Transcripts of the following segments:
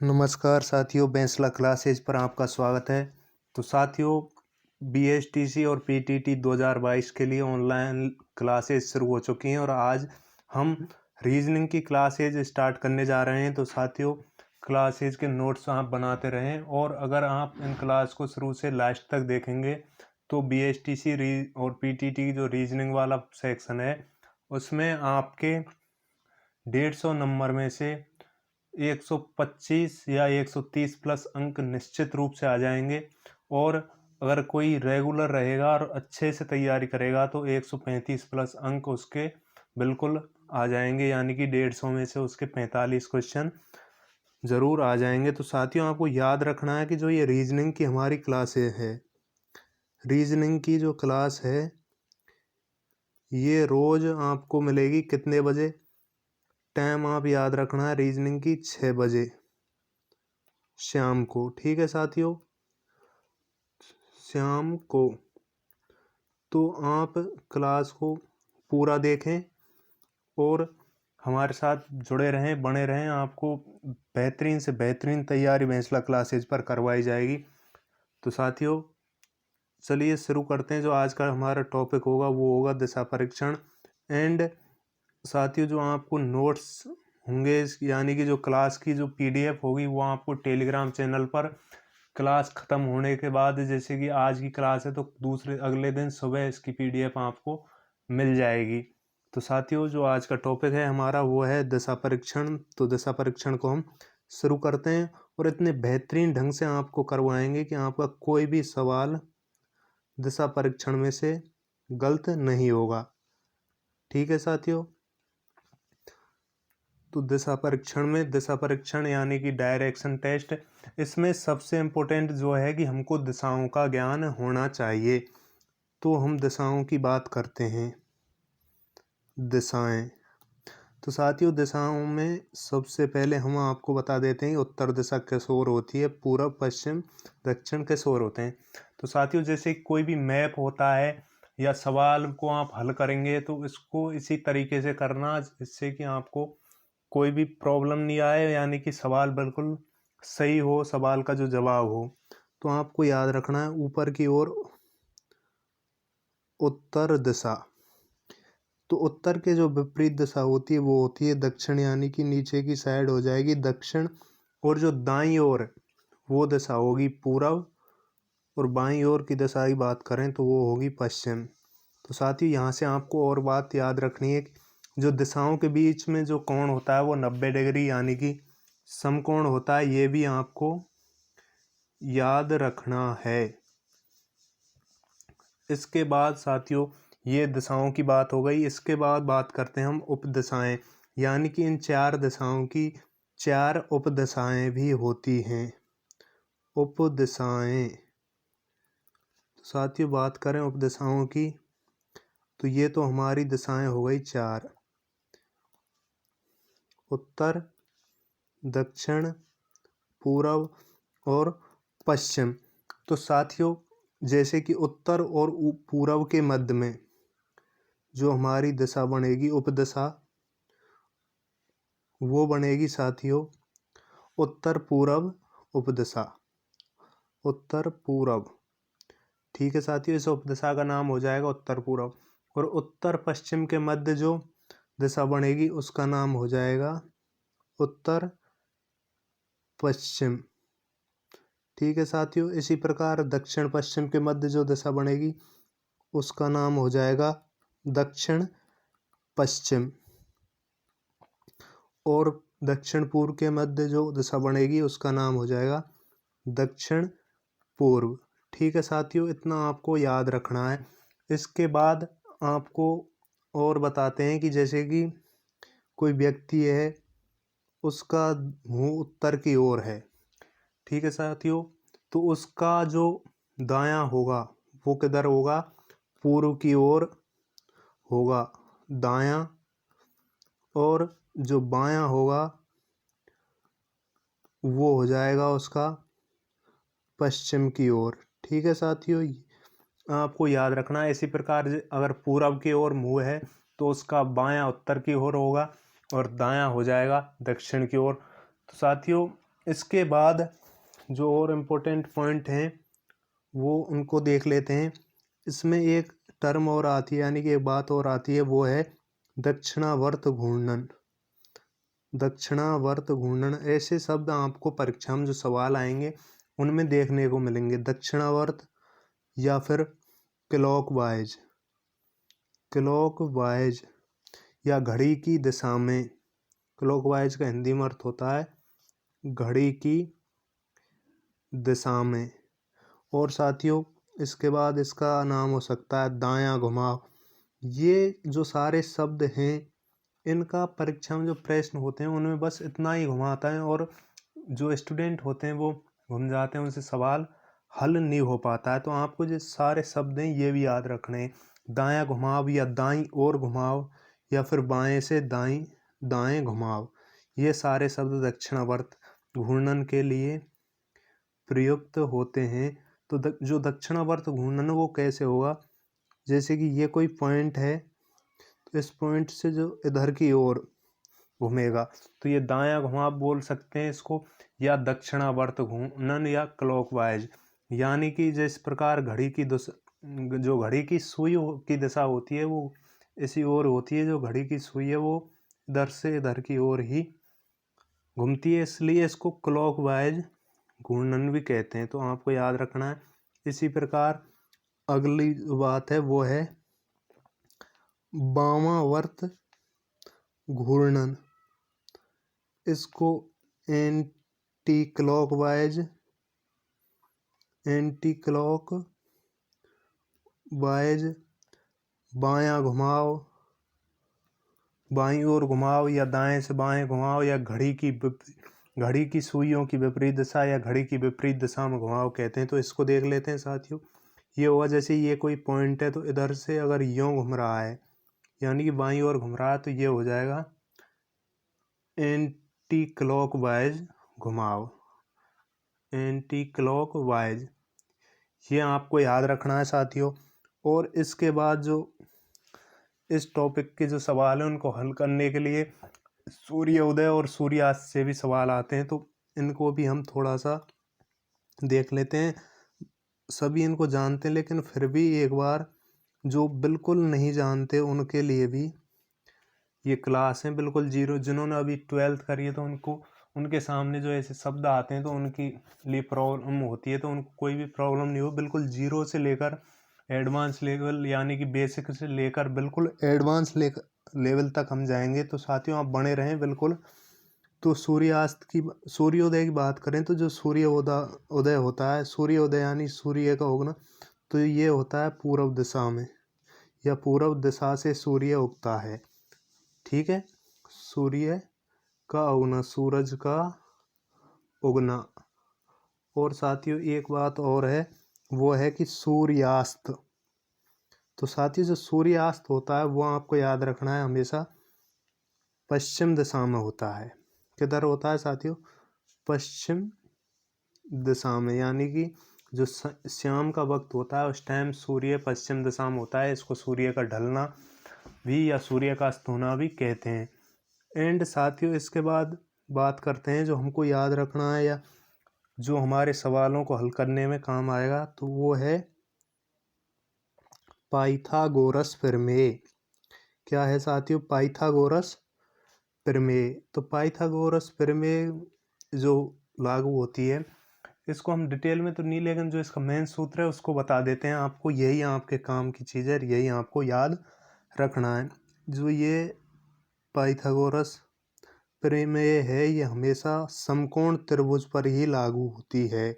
नमस्कार साथियों, बैंसला क्लासेज पर आपका स्वागत है। तो साथियों, बीएसटीसी और पीटीटी 2022 के लिए ऑनलाइन क्लासेज शुरू हो चुकी हैं और आज हम रीजनिंग की क्लासेज स्टार्ट करने जा रहे हैं। तो साथियों, क्लासेज के नोट्स आप बनाते रहें और अगर आप इन क्लास को शुरू से लास्ट तक देखेंगे तो बीएसटीसी और पीटीटी जो रीजनिंग वाला सेक्शन है उसमें आपके 150 नंबर में से 125 या 130 प्लस अंक निश्चित रूप से आ जाएंगे और अगर कोई रेगुलर रहेगा और अच्छे से तैयारी करेगा तो 135 प्लस अंक उसके बिल्कुल आ जाएंगे, यानी कि 150 में से उसके 45 क्वेश्चन ज़रूर आ जाएंगे। तो साथियों, आपको याद रखना है कि जो ये रीजनिंग की हमारी क्लासें है, रीजनिंग की जो क्लास है ये रोज़ आपको मिलेगी कितने बजे? टाइम आप याद रखना है रीजनिंग की 6 बजे शाम को। ठीक है साथियों, शाम को। तो आप क्लास को पूरा देखें और हमारे साथ जुड़े रहें, बने रहें। आपको बेहतरीन से बेहतरीन तैयारी बैंसला क्लासेज पर करवाई जाएगी। तो साथियों, चलिए शुरू करते हैं। जो आज का हमारा टॉपिक होगा वो होगा दिशा परीक्षण। एंड साथियों, जो आपको नोट्स होंगे यानी कि जो क्लास की जो पीडीएफ होगी वो आपको टेलीग्राम चैनल पर क्लास ख़त्म होने के बाद, जैसे कि आज की क्लास है तो अगले दिन सुबह इसकी पीडीएफ आपको मिल जाएगी। तो साथियों, जो आज का टॉपिक है हमारा वो है दिशा परीक्षण। तो दिशा परीक्षण को हम शुरू करते हैं और इतने बेहतरीन ढंग से आपको करवाएंगे कि आपका कोई भी सवाल दिशा परीक्षण में से गलत नहीं होगा। ठीक है साथियों। तो दिशा परीक्षण यानी कि डायरेक्शन टेस्ट, इसमें सबसे इम्पोर्टेंट जो है कि हमको दिशाओं का ज्ञान होना चाहिए। तो हम दिशाओं की बात करते हैं। दिशाएं, तो साथियों दिशाओं में सबसे पहले हम आपको बता देते हैं उत्तर दिशा किस ओर होती है, पूर्व पश्चिम दक्षिण किस ओर होते हैं। तो साथियों, जैसे कोई भी मैप होता है या सवाल को आप हल करेंगे तो इसको इसी तरीके से करना जिससे कि आपको कोई भी प्रॉब्लम नहीं आए, यानी कि सवाल बिल्कुल सही हो, सवाल का जो जवाब हो। तो आपको याद रखना है ऊपर की ओर उत्तर दिशा। तो उत्तर के जो विपरीत दिशा होती है वो होती है दक्षिण, यानी कि नीचे की साइड हो जाएगी दक्षिण। और जो दाईं ओर वो दिशा होगी पूर्व और बाईं ओर की दिशा की बात करें तो वो होगी पश्चिम। तो साथ ही यहाँ से आपको और बात याद रखनी है कि जो दिशाओं के बीच में जो कोण होता है वो 90 डिग्री यानी कि समकोण होता है, ये भी आपको याद रखना है। इसके बाद साथियों, ये दिशाओं की बात हो गई। इसके बाद बात करते हैं हम उपदिशाएं, यानी कि इन 4 दिशाओं की 4 उपदिशाएं भी होती हैं। उपदिशाएं, तो साथियों बात करें उपदिशाओं की तो ये तो हमारी दिशाएं हो गई 4, उत्तर, दक्षिण, पूर्व और पश्चिम। तो साथियों, जैसे कि उत्तर और पूर्व के मध्य में जो हमारी दिशा बनेगी उपदिशा, वो बनेगी साथियों उत्तर पूर्व उपदिशा। उत्तर पूर्व, ठीक है साथियों, इस उपदिशा का नाम हो जाएगा उत्तर पूर्व। और उत्तर पश्चिम के मध्य जो दिशा बनेगी उसका नाम हो जाएगा उत्तर पश्चिम। ठीक है साथियों, इसी प्रकार दक्षिण पश्चिम के मध्य जो दिशा बनेगी उसका नाम हो जाएगा दक्षिण पश्चिम। और दक्षिण पूर्व के मध्य जो दिशा बनेगी उसका नाम हो जाएगा दक्षिण पूर्व। ठीक है साथियों, इतना आपको याद रखना है। इसके बाद आपको और बताते हैं कि जैसे कि कोई व्यक्ति है, उसका मुंह उत्तर की ओर है। ठीक है साथियों, तो उसका जो दायां होगा वो किधर होगा? पूर्व की ओर होगा दायां। और जो बायां होगा वो हो जाएगा उसका पश्चिम की ओर। ठीक है साथियों, आपको याद रखना है। इसी प्रकार अगर पूर्व की ओर मुंह है तो उसका बायां उत्तर की ओर होगा और दायां हो जाएगा दक्षिण की ओर। तो साथियों, इसके बाद जो और इम्पोर्टेंट पॉइंट हैं वो उनको देख लेते हैं। इसमें एक टर्म और आती है, यानी कि एक बात और आती है, वो है दक्षिणावर्त घूर्णन। दक्षिणावर्त घूर्णन, ऐसे शब्द आपको परीक्षा में जो सवाल आएंगे उनमें देखने को मिलेंगे। दक्षिणावर्त या फिर क्लॉकवाइज, क्लॉकवाइज या घड़ी की दिशा में। क्लॉकवाइज का हिंदी में अर्थ होता है घड़ी की दिशा में। और साथियों इसके बाद इसका नाम हो सकता है दायां घुमाव। ये जो सारे शब्द हैं इनका परीक्षा में जो प्रश्न होते हैं उनमें बस इतना ही घुमाता है, और जो स्टूडेंट होते हैं वो घूम जाते हैं, उनसे सवाल हल नहीं हो पाता है। तो आपको जो सारे शब्द हैं ये भी याद रखने हैं। दायां घुमाव या दाईं ओर घुमाव, या फिर बाएं से दाईं दाएं घुमाव, ये सारे शब्द दक्षिणावर्त घूर्णन के लिए प्रयुक्त होते हैं। तो जो दक्षिणावर्त घूर्णन वो कैसे होगा, जैसे कि ये कोई पॉइंट है, तो इस पॉइंट से जो इधर की ओर घूमेगा तो ये दायां घुमाव बोल सकते हैं इसको, या दक्षिणावर्त घूर्णन या क्लॉकवाइज। यानी कि जिस प्रकार घड़ी की जो घड़ी की सुई की दिशा होती है वो इसी ओर होती है, जो घड़ी की सुई है वो इधर से इधर की ओर ही घूमती है, इसलिए इसको क्लॉकवाइज घूर्णन भी कहते हैं। तो आपको याद रखना है। इसी प्रकार अगली बात है वो है वामावर्त घूर्णन। इसको एंटी क्लॉकवाइज बायां घुमाव, बाईं ओर घुमाव, या दाएं से बाएं घुमाव, या घड़ी की सुइयों की विपरीत दिशा या घड़ी की विपरीत दिशा में घुमाव कहते हैं। तो इसको देख लेते हैं साथियों। ये होगा जैसे ये कोई पॉइंट है, तो इधर से अगर यूं घूम रहा है यानी कि बाईं ओर घूम रहा है, तो ये हो जाएगा एंटी क्लॉकवाइज घुमाव, एंटी क्लॉकवाइज। ये आपको याद रखना है साथियों। और इसके बाद जो इस टॉपिक के जो सवाल हैं उनको हल करने के लिए सूर्योदय और सूर्यास्त से भी सवाल आते हैं, तो इनको भी हम थोड़ा सा देख लेते हैं। सभी इनको जानते हैं, लेकिन फिर भी एक बार जो बिल्कुल नहीं जानते उनके लिए भी ये क्लास है, बिल्कुल जीरो। जिन्होंने अभी 12th करी है तो उनके सामने जो ऐसे शब्द आते हैं तो उनकी लिए प्रॉब्लम होती है, तो उनको कोई भी प्रॉब्लम नहीं हो। बिल्कुल जीरो से लेकर एडवांस लेवल, यानी कि बेसिक से लेकर बिल्कुल एडवांस लेवल तक हम जाएंगे। तो साथियों आप बने रहें बिल्कुल। तो सूर्योदय की बात करें तो जो उदय होता है, सूर्योदय यानी सूर्य का उगना, तो ये होता है पूर्व दिशा में, या पूर्व दिशा से सूर्य उगता है। ठीक है, सूर्य का उगना, सूरज का उगना। और साथियों एक बात और है, वो है कि सूर्यास्त। तो साथियों जो सूर्यास्त होता है वो आपको याद रखना है हमेशा पश्चिम दिशा में होता है। किधर होता है साथियों? पश्चिम दिशा में। यानी कि जो शाम का वक्त होता है उस टाइम सूर्य पश्चिम दिशा में होता है। इसको सूर्य का ढलना भी या सूर्य का अस्त होना भी कहते हैं। एंड साथियों इसके बाद बात करते हैं जो हमको याद रखना है या जो हमारे सवालों को हल करने में काम आएगा, तो वो है पाइथागोरस प्रमेय। क्या है साथियों? पाइथागोरस प्रमेय। तो पाइथागोरस प्रमेय जो लागू होती है, इसको हम डिटेल में तो नहीं, लेकिन जो इसका मेन सूत्र है उसको बता देते हैं आपको। यही आपके काम की चीज़ है, यही आपको याद रखना है। जो ये पाइथागोरस प्रमेय है ये हमेशा समकोण त्रिभुज पर ही लागू होती है।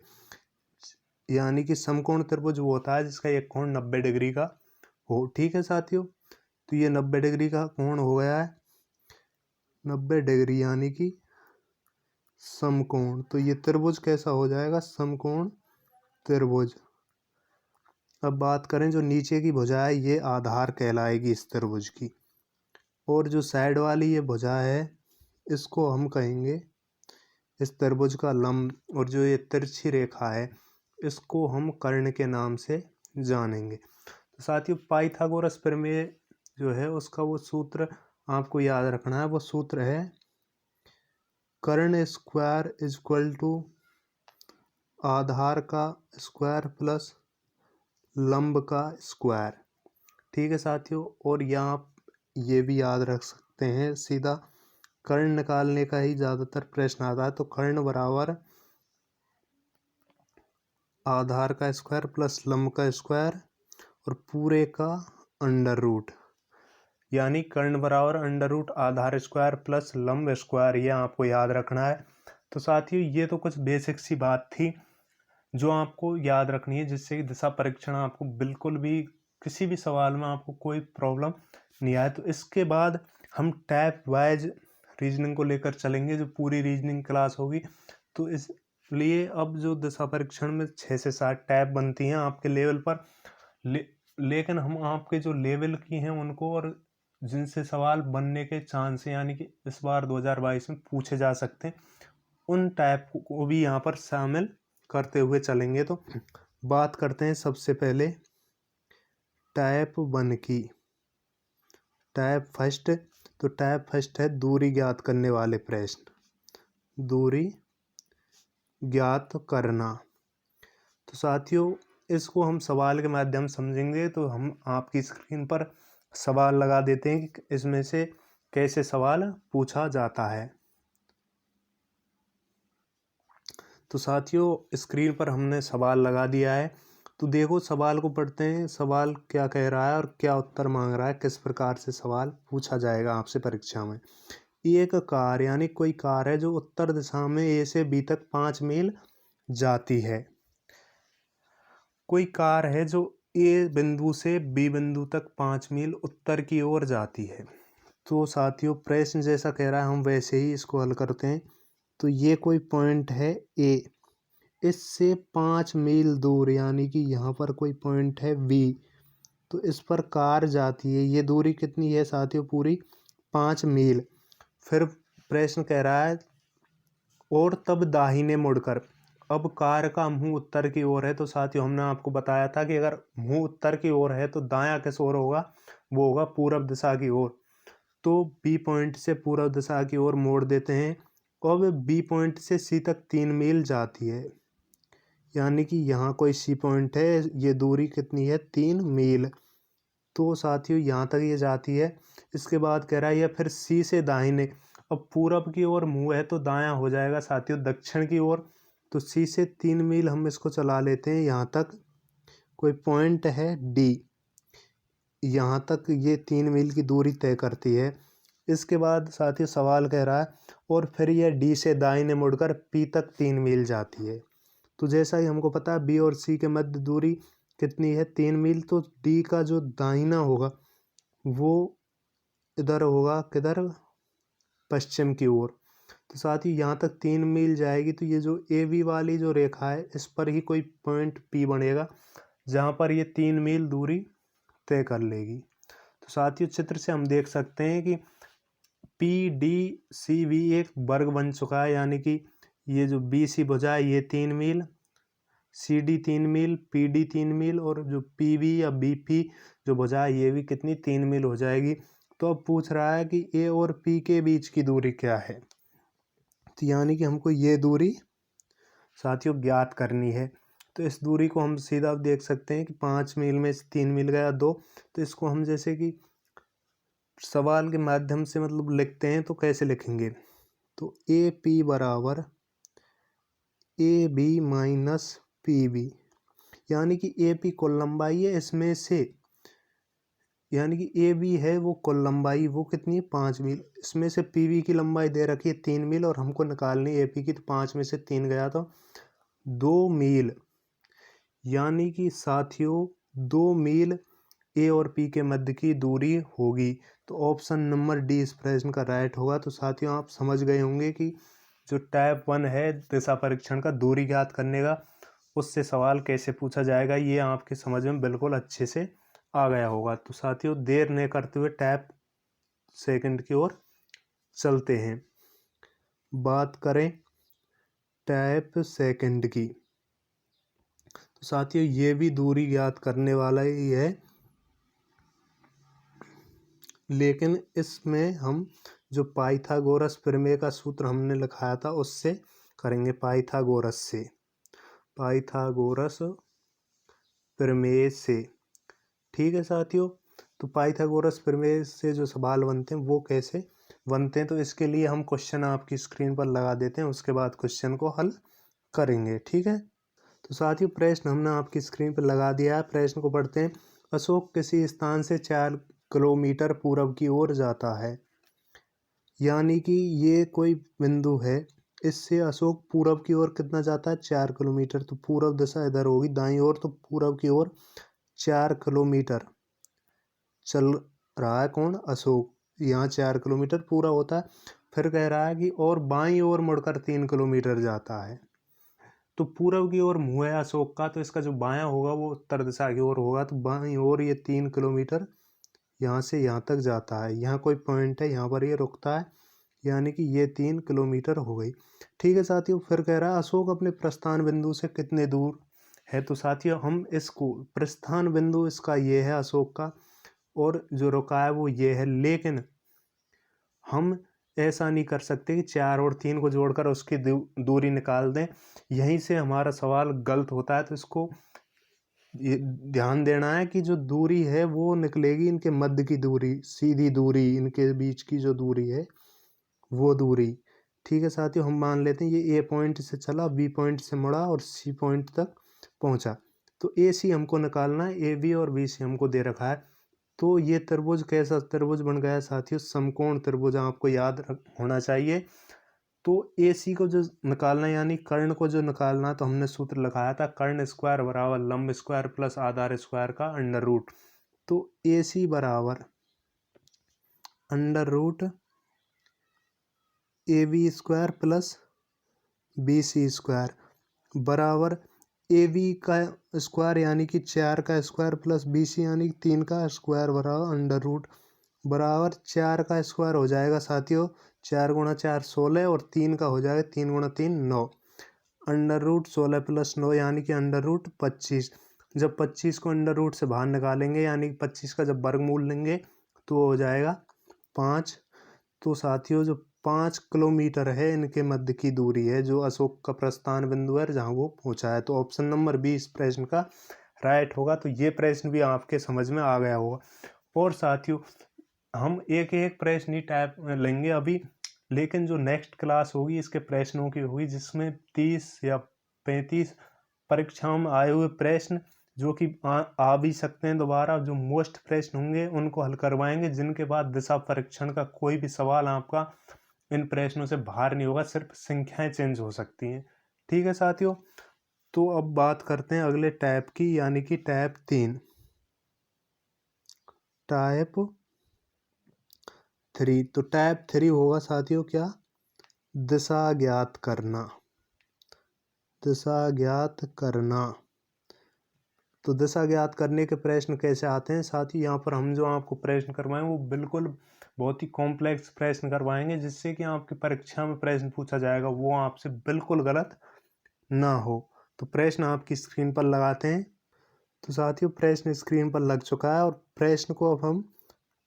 यानी कि समकोण त्रिभुज वो होता है जिसका एक कोण 90 डिग्री का हो। ठीक है साथियों, तो ये 90 डिग्री का कोण हो गया है, 90 डिग्री यानी कि समकोण। तो ये त्रिभुज कैसा हो जाएगा? समकोण त्रिभुज। अब बात करें जो नीचे की भुजा है ये आधार कहलाएगी इस त्रिभुज की, और जो साइड वाली ये भुजा है इसको हम कहेंगे इस त्रिभुज का लंब, और जो ये तिरछी रेखा है इसको हम कर्ण के नाम से जानेंगे। तो साथियों पाइथागोरस प्रमेय जो है उसका वो सूत्र आपको याद रखना है। वो सूत्र है कर्ण स्क्वायर इज इक्वल टू आधार का स्क्वायर प्लस लंब का स्क्वायर। ठीक है साथियों, और यहाँ आप ये भी याद रख सकते हैं, सीधा कर्ण निकालने का ही ज़्यादातर प्रश्न आता है। तो कर्ण बराबर आधार का स्क्वायर प्लस लंब का स्क्वायर और पूरे का अंडर रूट, यानी कर्ण बराबर अंडर रूट आधार स्क्वायर प्लस लंब स्क्वायर, ये आपको याद रखना है। तो साथियों ये तो कुछ बेसिक सी बात थी जो आपको याद रखनी है, जिससे कि दिशा परीक्षण आपको बिल्कुल भी किसी भी सवाल में आपको कोई प्रॉब्लम नहीं आए। तो इसके बाद हम टाइप वाइज रीजनिंग को लेकर चलेंगे, जो पूरी रीजनिंग क्लास होगी। तो इसलिए अब जो दिशा परीक्षण में 6 से 7 टाइप बनती हैं आपके लेवल पर, लेकिन हम आपके जो लेवल की हैं उनको, और जिनसे सवाल बनने के चांस हैं, यानी कि इस बार 2022 में पूछे जा सकते हैं, उन टाइप को भी यहाँ पर शामिल करते हुए चलेंगे। तो बात करते हैं सबसे पहले टाइप 1 की। टाइप फर्स्ट, तो टाइप फर्स्ट है दूरी ज्ञात करने वाले प्रश्न, दूरी ज्ञात करना। तो साथियों इसको हम सवाल के माध्यम से समझेंगे। तो हम आपकी स्क्रीन पर सवाल लगा देते हैं कि इसमें से कैसे सवाल पूछा जाता है। तो साथियों स्क्रीन पर हमने सवाल लगा दिया है। तो देखो सवाल को पढ़ते हैं, सवाल क्या कह रहा है और क्या उत्तर मांग रहा है, किस प्रकार से सवाल पूछा जाएगा आपसे परीक्षा में। एक कार, यानी कोई कार है जो उत्तर दिशा में ए से बी तक 5 मील जाती है। कोई कार है जो ए बिंदु से बी बिंदु तक 5 मील उत्तर की ओर जाती है। तो साथियों प्रश्न जैसा कह रहा है हम वैसे ही इसको हल करते हैं। तो ये कोई पॉइंट है ए, इससे 5 मील दूर, यानी कि यहाँ पर कोई पॉइंट है बी, तो इस पर कार जाती है। ये दूरी कितनी है साथियों? पूरी 5 मील। फिर प्रश्न कह रहा है और तब दाहिने मुड़कर, अब कार का मुंह उत्तर की ओर है। तो साथियों हमने आपको बताया था कि अगर मुंह उत्तर की ओर है तो दायां किस ओर होगा? वो होगा पूरब दिशा की ओर। तो बी पॉइंट से पूरब दिशा की ओर मोड़ देते हैं। अब बी पॉइंट से सी तक 3 मील जाती है, यानी कि यहाँ कोई सी पॉइंट है, ये दूरी कितनी है? 3 मील। तो साथियों यहाँ तक ये जाती है। इसके बाद कह रहा है या फिर सी से दाहिने, अब पूरब की ओर मुंह है तो दायां हो जाएगा साथियों दक्षिण की ओर। तो सी से 3 मील हम इसको चला लेते हैं, यहाँ तक कोई पॉइंट है डी, यहाँ तक ये 3 मील की दूरी तय करती है। इसके बाद साथियों सवाल कह रहा है और फिर यह डी से दाहिने मुड़कर पी तक 3 मील जाती है। तो जैसा ही हमको पता है बी और सी के मध्य दूरी कितनी है? 3 मील। तो डी का जो दाहिना होगा वो इधर होगा, किधर? पश्चिम की ओर। तो साथ ही यहाँ तक 3 मील जाएगी। तो ये जो ए बी वाली जो रेखा है इस पर ही कोई पॉइंट पी बनेगा, जहाँ पर ये 3 मील दूरी तय कर लेगी। तो साथियों चित्र से हम देख सकते हैं कि पी डी सी बी एक वर्ग बन चुका है, यानी कि ये जो बी सी भुजा है ये 3 मील, सी डी 3 मील, पी डी 3 मील, और जो पी बी या बी पी जो भुजा है ये भी कितनी? 3 मील हो जाएगी। तो अब पूछ रहा है कि ए और पी के बीच की दूरी क्या है? तो यानी कि हमको ये दूरी साथियों ज्ञात करनी है। तो इस दूरी को हम सीधा देख सकते हैं कि 5 मील में से 3 मील गया 2। तो इसको हम जैसे कि सवाल के माध्यम से मतलब लिखते हैं, तो कैसे लिखेंगे? तो ए पी बराबर A B minus P B, यानी कि ए पी कुल लंबाई है इसमें से, यानी कि ए बी है वो कुल लंबाई, वो कितनी है? 5 मील। इसमें से पी बी की लंबाई दे रखी है 3 मील और हमको निकालनी है ए पी की। तो 5 में से 3 गया तो 2 मील, यानी कि साथियों 2 मील ए और पी के मध्य की दूरी होगी। तो ऑप्शन नंबर डी इस प्रश्न का राइट होगा। तो साथियों आप समझ गए होंगे कि जो टाइप 1 है दिशा परीक्षण का दूरी ज्ञात करने का, उससे सवाल कैसे पूछा जाएगा, ये आपके समझ में बिल्कुल अच्छे से आ गया होगा। तो साथियों देर न करते हुए टाइप सेकंड की ओर चलते हैं। बात करें टाइप सेकंड की, तो साथियों ये भी दूरी ज्ञात करने वाला ही है, लेकिन इसमें हम जो पाइथागोरस प्रमेय का सूत्र हमने लिखाया था उससे करेंगे, पाइथागोरस प्रमेय से। ठीक है साथियों, तो पाइथागोरस प्रमेय से जो सवाल बनते हैं वो कैसे बनते हैं, तो इसके लिए हम क्वेश्चन आपकी स्क्रीन पर लगा देते हैं, उसके बाद क्वेश्चन को हल करेंगे। ठीक है, तो साथियों प्रश्न हमने आपकी स्क्रीन पर लगा दिया है। प्रश्न को पढ़ते हैं। अशोक किसी स्थान से 4 किलोमीटर पूर्व की ओर जाता है, यानी कि ये कोई बिंदु है, इससे अशोक पूर्व की ओर कितना जाता है, 4 किलोमीटर। तो पूर्व दिशा इधर होगी दाईं ओर, तो पूर्व की ओर 4 किलोमीटर चल रहा है कौन, अशोक। यहाँ 4 किलोमीटर पूरा होता है। फिर कह रहा है कि और बाईं ओर मुड़कर 3 किलोमीटर जाता है। तो पूर्व की ओर मुँह है अशोक का, तो इसका जो बायां होगा वो उत्तर दिशा की ओर होगा। तो बाईं ओर ये 3 किलोमीटर यहाँ से यहाँ तक जाता है। यहाँ कोई पॉइंट है, यहाँ पर ये रुकता है, यानी कि ये 3 किलोमीटर हो गई। ठीक है साथियों, फिर कह रहा है अशोक अपने प्रस्थान बिंदु से कितने दूर है। तो साथियों हम इसको प्रस्थान बिंदु इसका ये है अशोक का, और जो रुका है वो ये है, लेकिन हम ऐसा नहीं कर सकते कि 4 और 3 को जोड़कर उसकी दूरी निकाल दें, यहीं से हमारा सवाल गलत होता है। तो इसको ये ध्यान देना है कि जो दूरी है वो निकलेगी इनके मध्य की दूरी, सीधी दूरी, इनके बीच की जो दूरी है वो दूरी। ठीक है साथियों, हम मान लेते हैं ये ए पॉइंट से चला, बी पॉइंट से मुड़ा और सी पॉइंट तक पहुंचा। तो ए सी हमको निकालना है, ए बी और बी सी हमको दे रखा है। तो ये त्रिभुज कैसा त्रिभुज बन गया साथियों, समकोण त्रिभुज आपको याद होना चाहिए। तो ए सी को जो निकालना है, यानी कर्ण को जो निकालना, तो हमने सूत्र लगाया था कर्ण स्क्वायर बराबर लंब स्क्वायर प्लस आधार स्क्वायर का अंडर रूट। तो ए सी बराबर under root A B square plus B C square बराबर ए बी का स्क्वायर यानी कि 4 का स्क्वायर प्लस बी सी यानी कि 3 का स्क्वायर बराबर अंडर रूट बराबर 4 का स्क्वायर हो जाएगा साथियों, 4 गुणा 4 16 और 3 का हो जाएगा 3 गुणा 3 9, अंडर रूट 16 प्लस 9 यानी कि अंडर रूट 25। जब 25 को अंडर रूट से बाहर निकालेंगे, यानी कि 25 का जब वर्गमूल लेंगे तो हो जाएगा 5। तो साथियों जो 5 किलोमीटर है इनके मध्य की दूरी है, जो अशोक का प्रस्थान बिंदु है जहाँ वो पहुँचा है। तो ऑप्शन नंबर बी इस प्रश्न का राइट होगा। तो ये प्रश्न भी आपके समझ में आ गया होगा। और साथियों हम एक एक प्रश्न ही टाइप लेंगे अभी, लेकिन जो नेक्स्ट क्लास होगी इसके प्रश्नों की होगी, जिसमें 30 या 35 परीक्षाओं में आए हुए प्रश्न जो कि आ भी सकते हैं दोबारा, जो मोस्ट प्रश्न होंगे उनको हल करवाएंगे, जिनके बाद दिशा परीक्षण का कोई भी सवाल आपका इन प्रश्नों से बाहर नहीं होगा, सिर्फ संख्याएं चेंज हो सकती हैं। ठीक है साथियों, तो अब बात करते हैं अगले टाइप की, यानी कि टाइप 3। टाइप 3, तो टाइप 3 होगा साथियों क्या, दिशा ज्ञात करना, दिशा ज्ञात करना। तो दिशा ज्ञात करने के प्रश्न कैसे आते हैं साथियों, यहाँ पर हम जो आपको प्रश्न करवाएं वो बिल्कुल बहुत ही कॉम्प्लेक्स प्रश्न करवाएंगे, जिससे कि आपकी परीक्षा में प्रश्न पूछा जाएगा वो आपसे बिल्कुल गलत ना हो। तो प्रश्न आपकी स्क्रीन पर लगाते हैं। तो साथियों प्रश्न स्क्रीन पर लग चुका है और प्रश्न को अब हम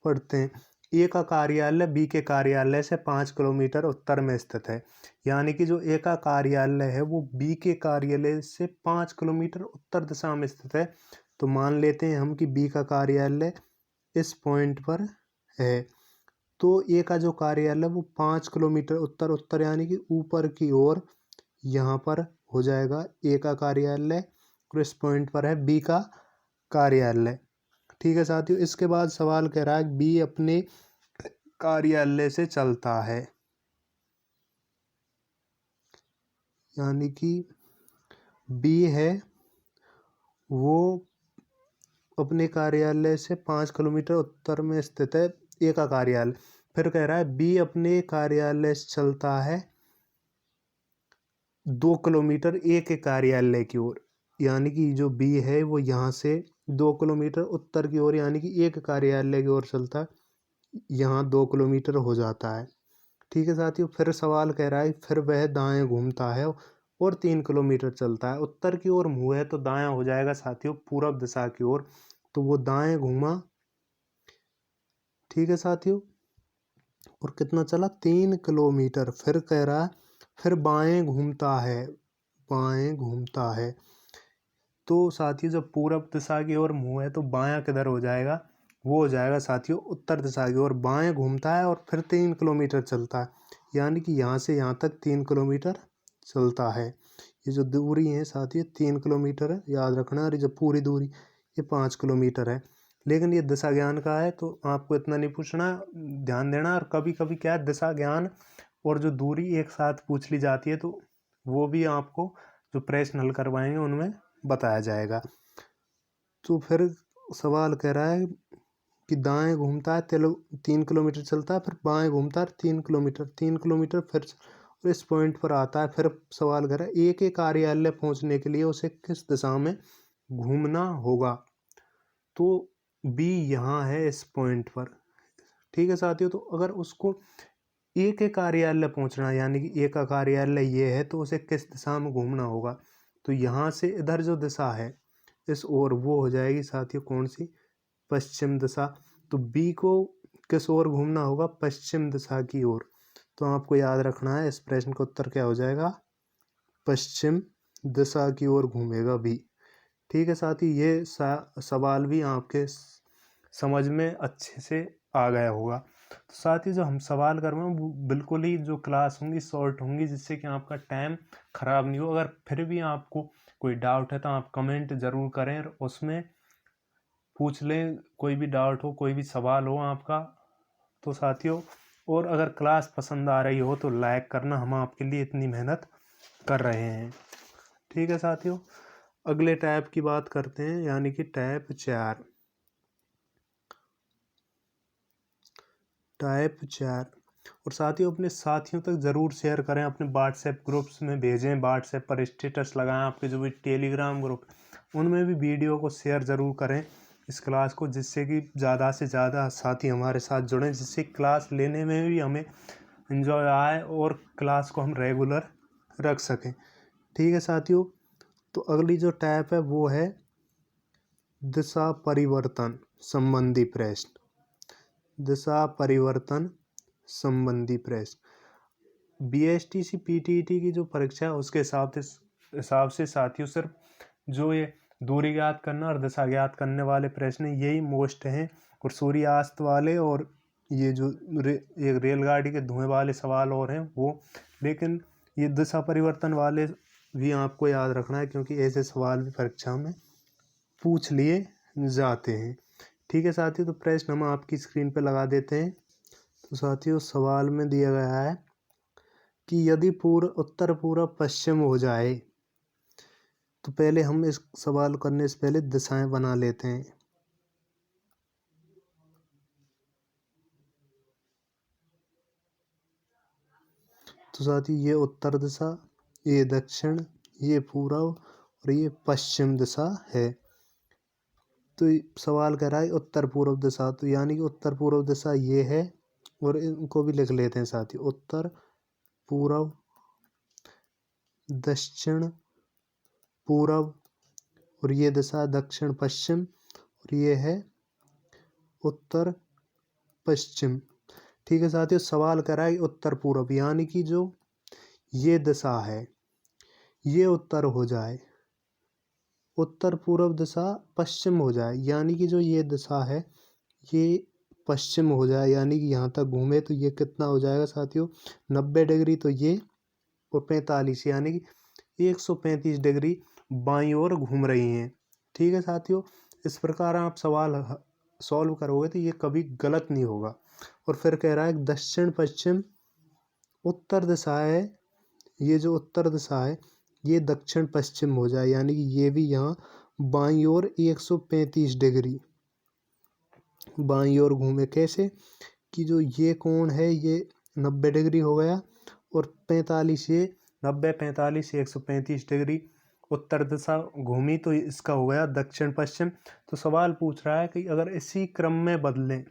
पढ़ते हैं। ए का कार्यालय बी के कार्यालय से 5 किलोमीटर उत्तर में स्थित है, यानी कि जो ए का कार्यालय है वो बी के कार्यालय से 5 किलोमीटर उत्तर दिशा में स्थित है। तो मान लेते हैं हम कि बी का कार्यालय इस पॉइंट पर है। तो ए का जो कार्यालय वो 5 किलोमीटर उत्तर उत्तर यानी कि ऊपर की ओर यहाँ पर हो जाएगा ए का कार्यालय, और इस पॉइंट पर है बी का कार्यालय। ठीक है साथियों, इसके बाद सवाल कह रहा है बी अपने कार्यालय से चलता है, यानी कि बी है वो अपने कार्यालय से 5 किलोमीटर उत्तर में स्थित है ए का कार्यालय। फिर कह रहा है बी अपने कार्यालय से चलता है 2 किलोमीटर ए के कार्यालय की ओर, यानी कि जो बी है वो यहाँ से 2 किलोमीटर उत्तर की ओर यानी कि एक कार्यालय की ओर चलता है, यहाँ 2 किलोमीटर हो जाता है। ठीक है साथियों, फिर सवाल कह रहा है फिर वह दाएं घूमता है और 3 किलोमीटर चलता है। उत्तर की ओर मुँह है तो दायां हो जाएगा साथियों पूर्व दिशा की ओर, तो वो दाएं घूमा। ठीक है साथियों, और कितना चला 3 किलोमीटर। फिर कह रहा है फिर बाएं घूमता है, बाएं घूमता है। तो साथियों जब पूरब दिशा की ओर मुंह है तो बायां किधर हो जाएगा, वो हो जाएगा साथियों उत्तर दिशा की ओर। बाएं घूमता है और फिर 3 किलोमीटर चलता है, यानी कि यहाँ से यहाँ तक 3 किलोमीटर चलता है। ये जो दूरी है साथियों 3 किलोमीटर है, याद रखना। और ये जो पूरी दूरी ये 5 किलोमीटर है। लेकिन ये दिशा ज्ञान का है तो आपको इतना नहीं पूछना, ध्यान देना। और कभी कभी क्या है, दिशा ज्ञान और जो दूरी एक साथ पूछ ली जाती है, तो वो भी आपको जो प्रश्न हल करवाएंगे उनमें बताया जाएगा। तो फिर सवाल कह रहा है कि दाएं घूमता है 3 किलोमीटर चलता है, फिर बाएं घूमता है 3 किलोमीटर फिर इस पॉइंट पर आता है। फिर सवाल कर रहा है एक एक कार्यालय पहुंचने के लिए उसे किस दिशा में घूमना होगा। तो बी यहाँ है इस पॉइंट पर। ठीक है साथियों, तो अगर उसको एक एक कार्यालय पहुंचना है, यानी कि एक का कार्यालय ये है, तो उसे किस दिशा में घूमना होगा। तो यहाँ से इधर जो दिशा है इस ओर, वो हो जाएगी साथियों कौन सी, पश्चिम दिशा। तो बी को किस ओर घूमना होगा, पश्चिम दिशा की ओर। तो आपको याद रखना है इस प्रश्न का उत्तर क्या हो जाएगा, पश्चिम दिशा की ओर घूमेगा बी। ठीक है साथी, ये सवाल भी आपके समझ में अच्छे से आ गया होगा। तो साथी जो हम सवाल कर रहे हैं वो बिल्कुल ही जो क्लास होंगी शॉर्ट होंगी, जिससे कि आपका टाइम खराब नहीं हो। अगर फिर भी आपको कोई डाउट है तो आप कमेंट ज़रूर करें और उसमें पूछ लें, कोई भी डाउट हो, कोई भी सवाल हो आपका। तो साथियों, और अगर क्लास पसंद आ रही हो तो लाइक करना, हम आपके लिए इतनी मेहनत कर रहे हैं। ठीक है साथियों, अगले टैब की बात करते हैं, यानी कि टैब 4। टैब 4। और साथियों अपने साथियों तक ज़रूर शेयर करें, अपने व्हाट्सएप ग्रुप्स में भेजें, व्हाट्सएप पर स्टेटस लगाएं। आपके जो भी टेलीग्राम ग्रुप उनमें भी वीडियो को शेयर ज़रूर करें इस क्लास को, जिससे कि ज़्यादा से ज़्यादा साथी हमारे साथ जुड़ें, जिससे क्लास लेने में भी हमें एंजॉय आए और क्लास को हम रेगुलर रख सकें। ठीक है साथियों, तो अगली जो टैब है वो है दिशा परिवर्तन संबंधी प्रश्न। दिशा परिवर्तन संबंधी प्रश्न। BSTC PTET की जो परीक्षा है उसके हिसाब से साथियों सिर्फ जो ये दूरी ज्ञात करना और दिशा ज्ञात करने वाले प्रश्न यही मोस्ट हैं, और सूर्यास्त वाले और ये जो एक रेलगाड़ी के धुएं वाले सवाल और हैं वो। लेकिन ये दिशा परिवर्तन वाले भी आपको याद रखना है, क्योंकि ऐसे सवाल भी परीक्षा में पूछ लिए जाते हैं। ठीक है साथियों, तो प्रश्न हम आपकी स्क्रीन पर लगा देते हैं। तो साथियों सवाल में दिया गया है कि यदि उत्तर पूरब पश्चिम हो जाए, तो पहले हम इस सवाल करने से पहले दिशाएं बना लेते हैं। तो साथियों ये उत्तर दिशा, ये दक्षिण, ये पूरब और ये पश्चिम दिशा है। तो सवाल कह रहा है उत्तर पूर्व दिशा, तो यानी कि उत्तर पूर्व दिशा ये है, और इनको भी लिख लेते हैं साथियों, उत्तर पूर्व, दक्षिण पूरब, और ये दिशा दक्षिण पश्चिम, और ये है उत्तर पश्चिम। ठीक है साथियों, सवाल करा है उत्तर पूर्व, यानी कि जो ये दिशा है ये उत्तर हो जाए, उत्तर पूर्व दिशा पश्चिम हो जाए, यानी कि जो ये दिशा है ये पश्चिम हो जाए, यानी कि यहाँ तक घूमे। तो ये कितना हो जाएगा साथियों, 90 डिग्री। तो ये और 45, यानी कि 135 डिग्री बाईं ओर घूम रही हैं। ठीक है साथियों, इस प्रकार आप सवाल सॉल्व करोगे तो ये कभी गलत नहीं होगा। और फिर कह रहा है दक्षिण पश्चिम उत्तर दिशा है, ये जो उत्तर दिशा है ये दक्षिण पश्चिम हो जाए, यानी कि ये भी यहाँ बाईं ओर 135 डिग्री बाईं ओर घूमे। कैसे कि जो ये कोण है ये 90 डिग्री हो गया, और 45 ये 90 45 135 डिग्री उत्तर दिशा घूमी, तो इसका हो गया दक्षिण पश्चिम। तो सवाल पूछ रहा है कि अगर इसी क्रम में बदलें,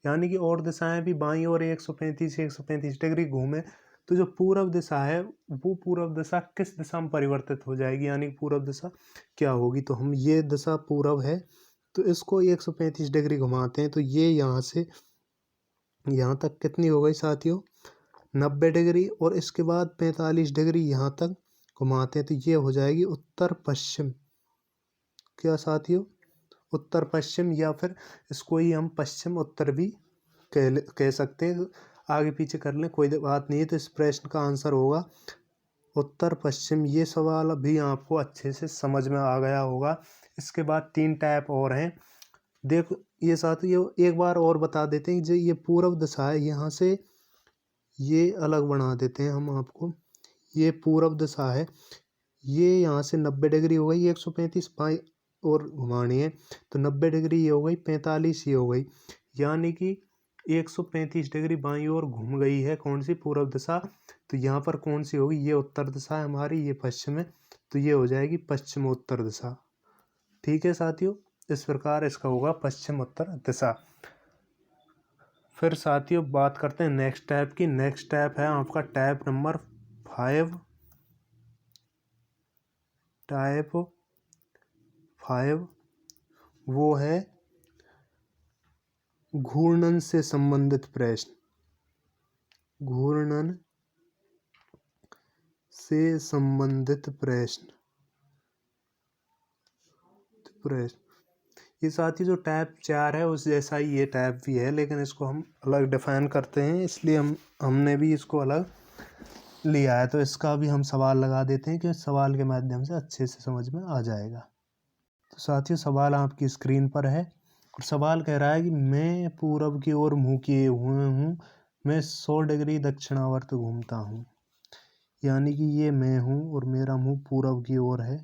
यानी कि और दिशाएं भी बाईं ओर 135 डिग्री घूमे, तो जो पूर्व दिशा है वो पूर्व दिशा किस दिशा में परिवर्तित हो जाएगी, यानी पूर्व दिशा क्या होगी। तो हम ये दिशा पूर्व है तो इसको 135 डिग्री घुमाते हैं, तो ये यहाँ से यहाँ तक कितनी हो गई साथियों, 90 डिग्री, और इसके बाद 45 डिग्री यहाँ तक घुमाते हैं तो ये हो जाएगी उत्तर पश्चिम। क्या साथियों, उत्तर पश्चिम, या फिर इसको ही हम पश्चिम उत्तर भी कह सकते हैं। आगे पीछे कर लें, कोई बात नहीं है। तो इस प्रश्न का आंसर होगा उत्तर पश्चिम। ये सवाल अभी आपको अच्छे से समझ में आ गया होगा। इसके बाद 3 टाइप और हैं। देखो ये साथियों, एक बार और बता देते हैं, जो ये पूर्व दिशा है, यहाँ से ये अलग बना देते हैं हम आपको। ये पूर्व दिशा है, ये यहाँ से 90 डिग्री हो गई, 135 बाई और घुमानी है तो 90 डिग्री ये हो गई, 45 ये हो गई, यानी कि 135 डिग्री बाईं ओर घूम गई है कौन सी, पूर्व दिशा। तो यहाँ पर कौन सी होगी, ये उत्तर दिशा है हमारी, ये पश्चिम है, तो ये हो जाएगी पश्चिम उत्तर दिशा। ठीक है साथियों, इस प्रकार इसका होगा पश्चिम उत्तर दिशा। फिर साथियों बात करते हैं नेक्स्ट टैब की। नेक्स्ट टैब है आपका टैब नंबर 5। टाइप 5 वो है घूर्णन से संबंधित प्रश्न। घूर्णन से संबंधित प्रश्न। ये साथी जो टैब 4 है उस जैसा ही ये टैब भी है, लेकिन इसको हम अलग डिफाइन करते हैं, इसलिए हमने भी इसको अलग लिया है। तो इसका भी हम सवाल लगा देते हैं कि सवाल के माध्यम से अच्छे से समझ में आ जाएगा। तो साथियों सवाल आपकी स्क्रीन पर है, और सवाल कह रहा है कि मैं पूरब की ओर मुँह किए हुए हूँ, मैं 100 डिग्री दक्षिणावर्त घूमता हूँ। यानी कि ये मैं हूँ और मेरा मुँह पूरब की ओर है,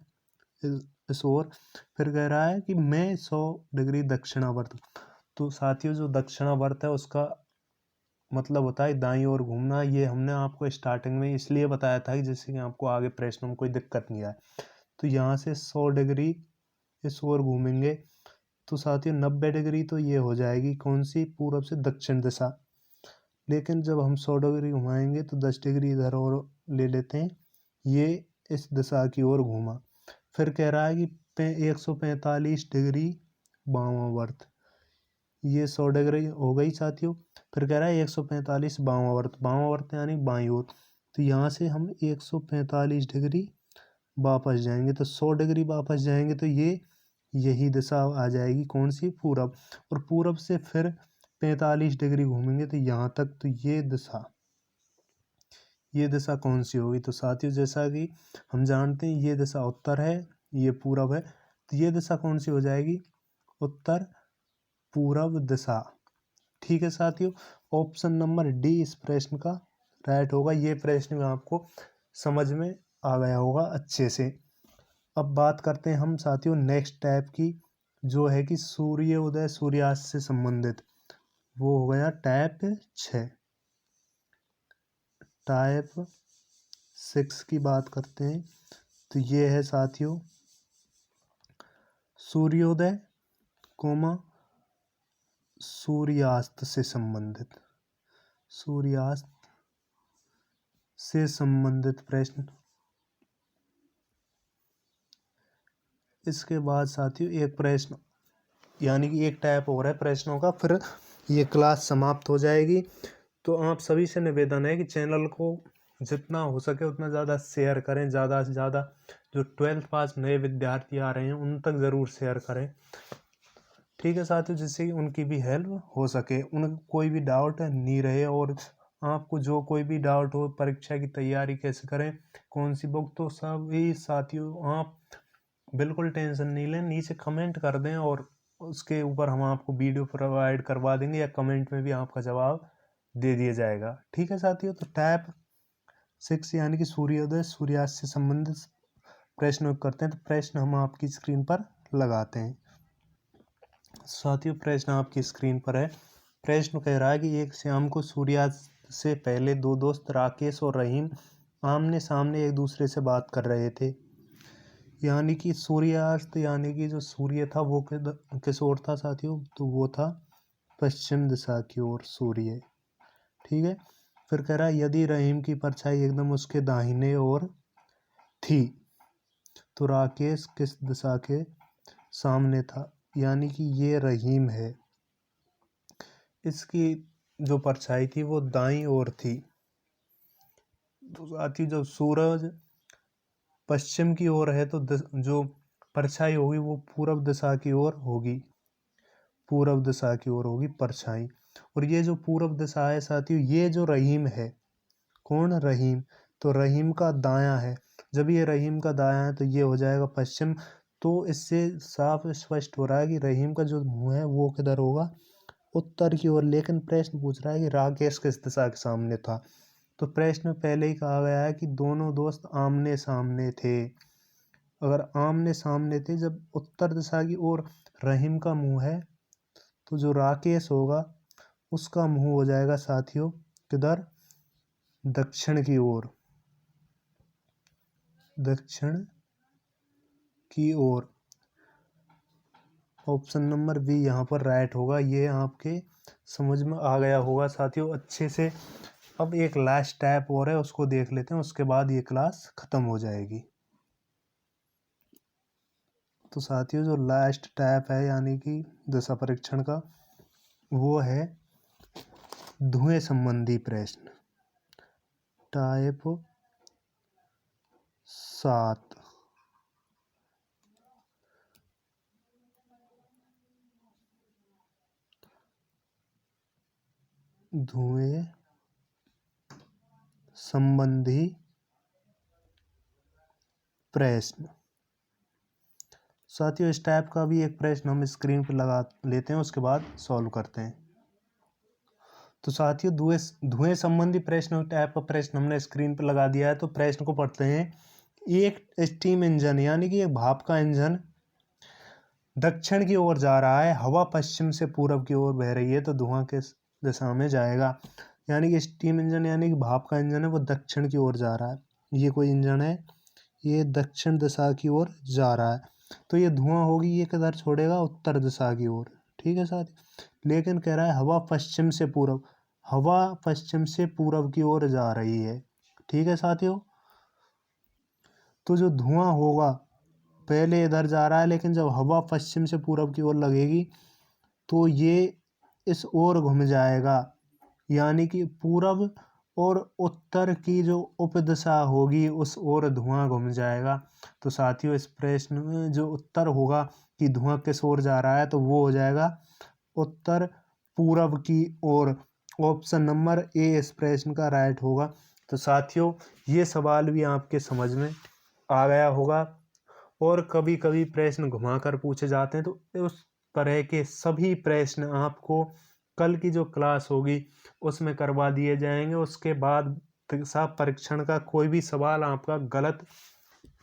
इस ओर। फिर कह रहा है कि मैं 100 डिग्री दक्षिणावर्त। तो साथियों जो दक्षिणावर्त है उसका मतलब होता है दाईं ओर घूमना। ये हमने आपको स्टार्टिंग में इसलिए बताया था कि जिससे कि आपको आगे प्रश्न में कोई दिक्कत नहीं आए। तो यहाँ से 100 डिग्री इस ओर घूमेंगे तो साथियों 90 डिग्री तो ये हो जाएगी कौन सी, पूरब से दक्षिण दिशा। लेकिन जब हम 100 डिग्री घुमाएंगे तो 10 डिग्री इधर और ले लेते हैं, ये इस दिशा की ओर घूमा। फिर कह रहा है कि 145 डिग्री वामावर्त, ये 100 डिग्री हो गई साथियों। फिर कह रहा है 145 वामावर्त, वामावर्त यानी बाईं ओर। तो यहाँ से हम 145 डिग्री वापस जाएंगे तो 100 डिग्री वापस जाएंगे तो ये यही दिशा आ जाएगी कौन सी, पूरब। और पूरब से फिर 45 डिग्री घूमेंगे तो यहाँ तक, तो ये दिशा कौन सी होगी। तो साथियों जैसा कि हम जानते हैं ये दिशा उत्तर है, ये पूरब है, तो ये दिशा कौन सी हो जाएगी, उत्तर पूरब दिशा। ठीक है साथियों, ऑप्शन नंबर डी इस प्रश्न का राइट होगा। ये प्रश्न में आपको समझ में आ गया होगा अच्छे से। अब बात करते हैं हम साथियों नेक्स्ट टाइप की, जो है कि सूर्योदय सूर्यास्त से संबंधित। वो हो गया टाइप 6। टाइप 6 की बात करते हैं तो ये है साथियों सूर्योदय सूर्यास्त से संबंधित। सूर्यास्त से संबंधित प्रश्न। इसके बाद साथियों एक प्रश्न, यानी कि एक टाइप और है प्रश्नों का, फिर ये क्लास समाप्त हो जाएगी। तो आप सभी से निवेदन है कि चैनल को जितना हो सके उतना ज़्यादा शेयर करें, ज़्यादा से ज़्यादा जो 12th पास नए विद्यार्थी आ रहे हैं उन तक ज़रूर शेयर करें। ठीक है साथियों, जिससे कि उनकी भी हेल्प हो सके, उन कोई भी डाउट नहीं रहे। और आपको जो कोई भी डाउट हो, परीक्षा की तैयारी कैसे करें, कौन सी बुक, तो सभी साथियों आप बिल्कुल टेंशन नहीं लें, नीचे कमेंट कर दें और उसके ऊपर हम आपको वीडियो प्रोवाइड करवा देंगे, या कमेंट में भी आपका जवाब दे दिया जाएगा। ठीक है साथियों, तो टाइप 6 यानी कि सूर्योदय सूर्यास्त से संबंधित प्रश्न करते हैं। तो प्रश्न हम आपकी स्क्रीन पर लगाते हैं। साथियों प्रश्न आपकी स्क्रीन पर है। प्रश्न कह रहा है कि एक शाम को सूर्यास्त से पहले दो दोस्त राकेश और रहीम आमने सामने एक दूसरे से बात कर रहे थे। यानी कि सूर्यास्त यानी कि जो सूर्य था वो किस ओर था साथियों, तो वो था पश्चिम दिशा की ओर सूर्य। ठीक है, फिर कह रहा है यदि रहीम की परछाई एकदम उसके दाहिने ओर थी तो राकेश किस दिशा के सामने था। यानी कि ये रहीम है, इसकी जो परछाई थी वो दाईं ओर थी। तो साथियों जब सूरज पश्चिम की ओर है तो जो परछाई होगी वो पूरब दिशा की ओर होगी, पूरब दिशा की ओर होगी परछाई। और ये जो पूरब दिशा है साथियों, ये जो रहीम है, कौन? रहीम। तो रहीम का दायां है, जब ये रहीम का दायां है तो ये हो जाएगा पश्चिम। तो इससे साफ स्पष्ट हो रहा है कि रहीम का जो मुंह है वो किधर होगा? उत्तर की ओर। लेकिन प्रश्न पूछ रहा है कि राकेश किस दिशा के सामने था। तो प्रश्न में पहले ही कहा गया है कि दोनों दोस्त आमने सामने थे। अगर आमने सामने थे, जब उत्तर दिशा की ओर रहीम का मुंह है तो जो राकेश होगा उसका मुंह हो जाएगा साथियों किधर? दक्षिण की ओर, दक्षिण की ओर। ऑप्शन नंबर बी यहाँ पर राइट होगा। ये आपके समझ में आ गया होगा साथियों अच्छे से। अब एक लास्ट टाइप और है, उसको देख लेते हैं, उसके बाद ये क्लास खत्म हो जाएगी। तो साथियों जो लास्ट टाइप है यानी कि दिशा परीक्षण का, वो है धुएं संबंधी प्रश्न। टाइप 7। धुएं संबंधी प्रश्न। साथियों इस टाइप का भी एक प्रश्न हम स्क्रीन पर लगा लेते हैं, उसके बाद सॉल्व करते हैं। तो साथियों धुएं संबंधी प्रश्न टाइप का प्रश्न हमने स्क्रीन पर लगा दिया है। तो प्रश्न को पढ़ते हैं। एक स्टीम इंजन यानी कि एक भाप का इंजन दक्षिण की ओर जा रहा है, हवा पश्चिम से पूरब की ओर बह रही है, तो धुआं किस दिशा में जाएगा? यानी कि स्टीम इंजन यानी कि भाप का इंजन है, वो दक्षिण की ओर जा रहा है। ये कोई इंजन है, ये दक्षिण दिशा की ओर जा रहा है, तो ये धुआं होगी ये किधर छोड़ेगा? उत्तर दिशा की ओर। ठीक है साथी। लेकिन कह रहा है हवा पश्चिम से पूरब, हवा पश्चिम से पूरब की ओर जा रही है। ठीक है साथियों। तो जो धुआं होगा पहले इधर जा रहा है, लेकिन जब हवा पश्चिम से पूरब की ओर लगेगी तो ये इस ओर घूम जाएगा, यानी कि पूरब और उत्तर की जो उपदिशा होगी उस ओर धुआं घूम जाएगा। तो साथियों इस प्रश्न में जो उत्तर होगा कि धुआं किस ओर जा रहा है, तो वो हो जाएगा उत्तर पूरब की ओर। ऑप्शन नंबर ए इस प्रश्न का राइट होगा। तो साथियों ये सवाल भी आपके समझ में आ गया होगा। और कभी कभी प्रश्न घुमाकर पूछे जाते हैं, तो उस तरह के सभी प्रश्न आपको कल की जो क्लास होगी उसमें करवा दिए जाएंगे। उसके बाद दिशा परीक्षण का कोई भी सवाल आपका गलत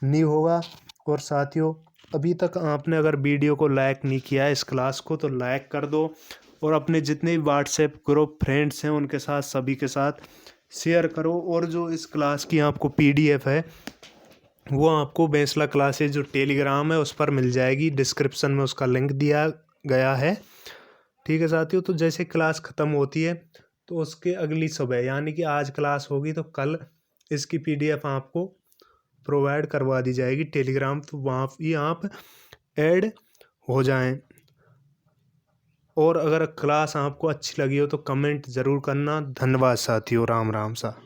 नहीं होगा। और साथियों अभी तक आपने अगर वीडियो को लाइक नहीं किया है इस क्लास को, तो लाइक कर दो और अपने जितने भी व्हाट्सएप ग्रुप फ्रेंड्स हैं उनके साथ सभी के साथ शेयर करो। और जो इस क्लास की आपको PDF है वो आपको बेंसला क्लासेज जो टेलीग्राम है उस पर मिल जाएगी, डिस्क्रिप्शन में उसका लिंक दिया गया है। ठीक है साथियों। तो जैसे क्लास ख़त्म होती है तो उसके अगली सुबह यानी कि आज क्लास होगी तो कल इसकी PDF आपको प्रोवाइड करवा दी जाएगी टेलीग्राम, तो वहाँ भी आप ऐड हो जाएं। और अगर क्लास आपको अच्छी लगी हो तो कमेंट ज़रूर करना। धन्यवाद साथियों। राम राम सा।